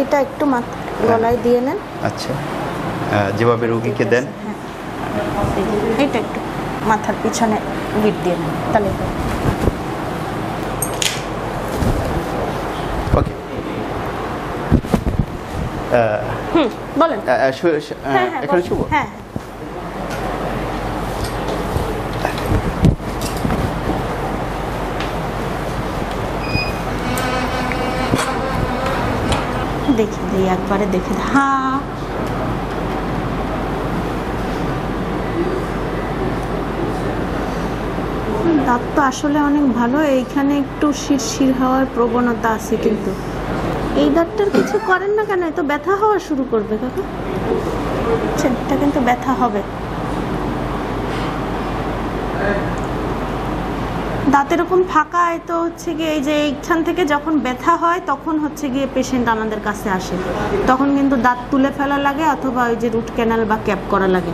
এটা একটু গলায় দিয়ে নেন। আচ্ছা, যেভাবে রোগীকে দেন এটা একটু মাথার পিছনে বিট দিয়ে নেন, তাহলে ওকে। বলেন। এখানে শুভ। হ্যাঁ, দেখে দিই একবারে, দেখে দিই। হ্যাঁ, দাঁত তো আসলে অনেক ভালো। এইখানে একটু শিরশির হওয়ার প্রবণতা আছে, কিন্তু এই দাঁতটার কিছু করেন না কেন, এত ব্যথা হওয়া শুরু করবে কাকা। এটা কিন্তু ব্যথা হবে। দাঁত এরকম ফাঁকা, তো হচ্ছে গিয়ে এই যে এইখান থেকে যখন ব্যথা হয় তখন হচ্ছে গিয়ে পেশেন্ট আমাদের কাছে আসে, তখন কিন্তু দাঁত তুলে ফেলা লাগে অথবা ওই যে রুট ক্যানাল বা ক্যাপ করা লাগে।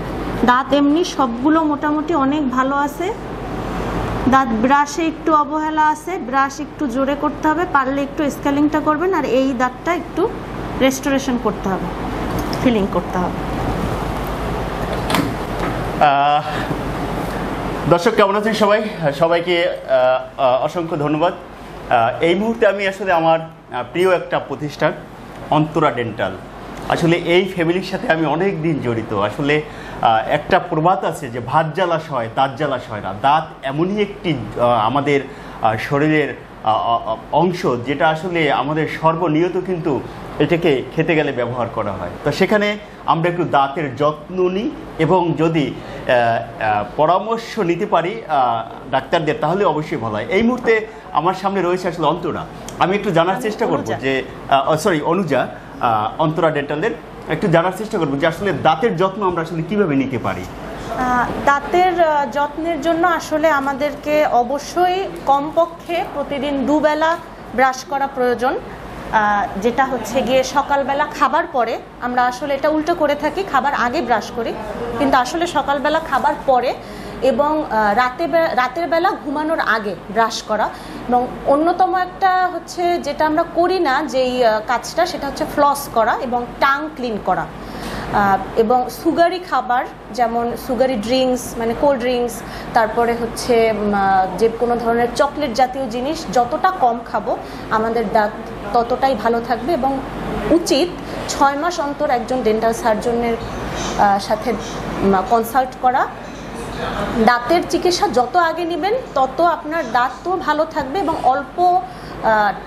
দাঁত এমনি সবগুলো মোটামুটি অনেক ভালো আছে। দাঁত ব্রাশে একটু অবহেলা আছে, ব্রাশ একটু জোরে করতে হবে, পারলে একটু স্কেলিংটা করবেন, আর এই দাঁতটা একটু রেস্টোরেশন করতে হবে, ফিলিং করতে হবে। দর্শক কেমন আছেন সবাই? সবাইকে অসংখ্য ধন্যবাদ। এই মুহূর্তে আমি আসলে আমার প্রিয় একটা প্রতিষ্ঠান অন্তরা ডেন্টাল, আসলে এই ফ্যামিলির সাথে আমি অনেক দিন জড়িত। আসলে একটা প্রবাদ আছে যে ভাত জ্বালা সয়, দাঁত জ্বালা সয় না। দাঁত এমনই একটি আমাদের শরীরের অংশ যেটা আসলে আমাদের সর্বনিয়ত কিন্তু এটাকে খেতে গেলে ব্যবহার করা হয়। তো সেখানে আমরা একটু দাঁতের যত্ন নিই এবং যদি পরামর্শ নিতে পারি ডাক্তারদের, তাহলে অবশ্যই ভালো হয়। এই মুহূর্তে আমার সামনে রয়েছে আসলে অন্তরা। আমি একটু জানার চেষ্টা করব যে অনুজা, অন্তরা ডেন্টালের একটু জানার চেষ্টা করবো যে আসলে দাঁতের যত্ন আমরা আসলে কিভাবে নিতে পারি। দাঁতের যত্নের জন্য আসলে আমাদেরকে অবশ্যই কমপক্ষে প্রতিদিন দুবেলা ব্রাশ করা প্রয়োজন, যেটা হচ্ছে গিয়ে সকালবেলা খাবার পরে। আমরা আসলে এটা উল্টো করে থাকি, খাবার আগে ব্রাশ করি, কিন্তু আসলে সকালবেলা খাবার পরে এবং রাতের বেলা ঘুমানোর আগে ব্রাশ করা। এবং অন্যতম একটা হচ্ছে যেটা আমরা করি না যেই কাজটা, সেটা হচ্ছে ফ্লস করা এবং টাং ক্লিন করা। এবং সুগারি খাবার, যেমন সুগারি ড্রিঙ্কস মানে কোল্ড ড্রিঙ্কস, তারপরে হচ্ছে যে কোনো ধরনের চকলেট জাতীয় জিনিস যতটা কম খাবো আমাদের দাঁত ততটাই ভালো থাকবে। এবং উচিত 6 মাস অন্তর একজন ডেন্টাল সার্জনের সাথে কনসাল্ট করা। দাঁতের চিকিৎসা যত আগে নেবেন তত আপনার দাঁত তো ভালো থাকবে এবং অল্প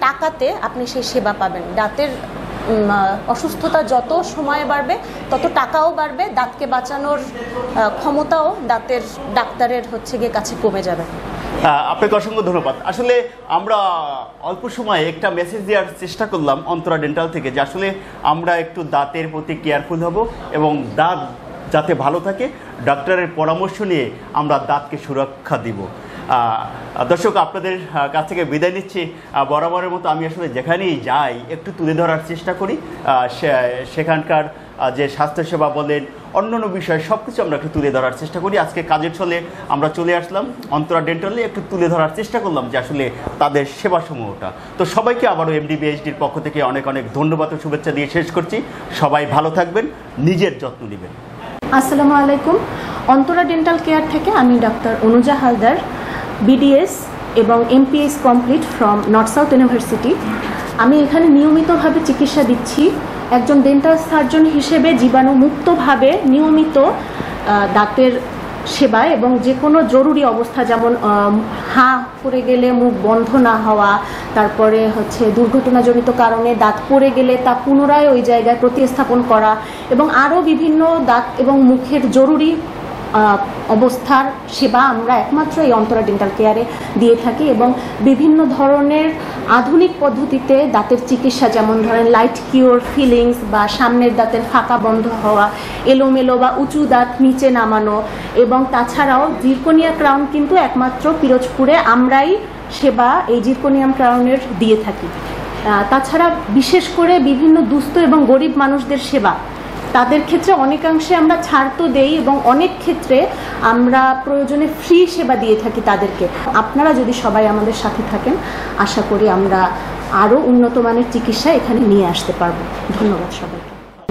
টাকাতে আপনি সেই সেবা পাবেন। দাঁতের অসুস্থতা যত সময় বাড়বে তত টাকাও বাড়বে, দাঁতকে বাঁচানোর ক্ষমতাও ডাক্তারের হচ্ছে গিয়ে কাছে কমে যাবে। আপনাকে অসংখ্য ধন্যবাদ। আসলে আমরা অল্প সময়ে একটা মেসেজ দেওয়ার চেষ্টা করলাম অন্তরা ডেন্টাল থেকে যে আসলে আমরা একটু দাঁতের প্রতি কেয়ারফুল হব এবং দাঁত যাতে ভালো থাকে ডাক্তারের পরামর্শ নিয়ে আমরা দাঁতকে সুরক্ষা দিব। দর্শক আপনাদের কাছ থেকে বিদায় নিচ্ছি। বরাবরের মতো আমি আসলে যেখানেই যাই একটু তুলে ধরার চেষ্টা করি সেখানকার যে স্বাস্থ্যসেবা বলেন অন্যান্য বিষয় সব কিছু আমরা একটু তুলে ধরার চেষ্টা করি। আজকে কাজের ছলে আমরা চলে আসলাম অন্তরা ডেন্টালে, একটু তুলে ধরার চেষ্টা করলাম যে আসলে তাদের সেবাসমূহটা। তো সবাইকে আবারও এমডিবিএইচডির পক্ষ থেকে অনেক অনেক ধন্যবাদ ও শুভেচ্ছা দিয়ে শেষ করছি। সবাই ভালো থাকবেন, নিজের যত্ন নেবেন। আসসালামু আলাইকুম। অন্তরা ডেন্টাল কেয়ার থেকে আমি ডাক্তার অনুজা হালদার, বিডিএস এবং amps complete from north south university. আমি এখানে নিয়মিতভাবে চিকিৎসা দিচ্ছি। একজন ডেন্টাল সার্জন হিসেবে জীবাণুমুক্তভাবে নিয়মিত দাঁতের সেবা এবং যে কোনো জরুরি অবস্থা, যেমন হাঁ করে গেলে মুখ বন্ধ না হওয়া, তারপরে হচ্ছে দুর্ঘটনাজনিত কারণে দাঁত পড়ে গেলে তা পুনরায় ওই জায়গায় প্রতিস্থাপন করা এবং আরও বিভিন্ন দাঁত এবং মুখের জরুরি অবস্থার সেবা আমরা একমাত্র এই অন্তরা ডেন্টাল কেয়ারে দিয়ে থাকি। এবং বিভিন্ন ধরনের আধুনিক পদ্ধতিতে দাঁতের চিকিৎসা, যেমন ধরেন লাইট কিওর, ফিলিংস বা সামনের দাঁতের ফাঁকা বন্ধ হওয়া, এলোমেলো বা উঁচু দাঁত নিচে নামানো, এবং তাছাড়াও জিরকোনিয়া ক্রাউন কিন্তু একমাত্র পিরোজপুরে আমরাই সেবা এই জিরকোনিয়াম ক্রাউনের দিয়ে থাকি। তাছাড়া বিশেষ করে বিভিন্ন দুস্থ এবং গরিব মানুষদের সেবা, তাদের ক্ষেত্রে অনেকাংশে আমরা ছাড় তো দেই এবং অনেক ক্ষেত্রে আমরা প্রয়োজনে ফ্রি সেবা দিয়ে থাকি তাদেরকে। আপনারা যদি সবাই আমাদের সাথে থাকেন, আশা করি আমরা আরও উন্নত মানের চিকিৎসা এখানে নিয়ে আসতে পারবো। ধন্যবাদ সবাইকে।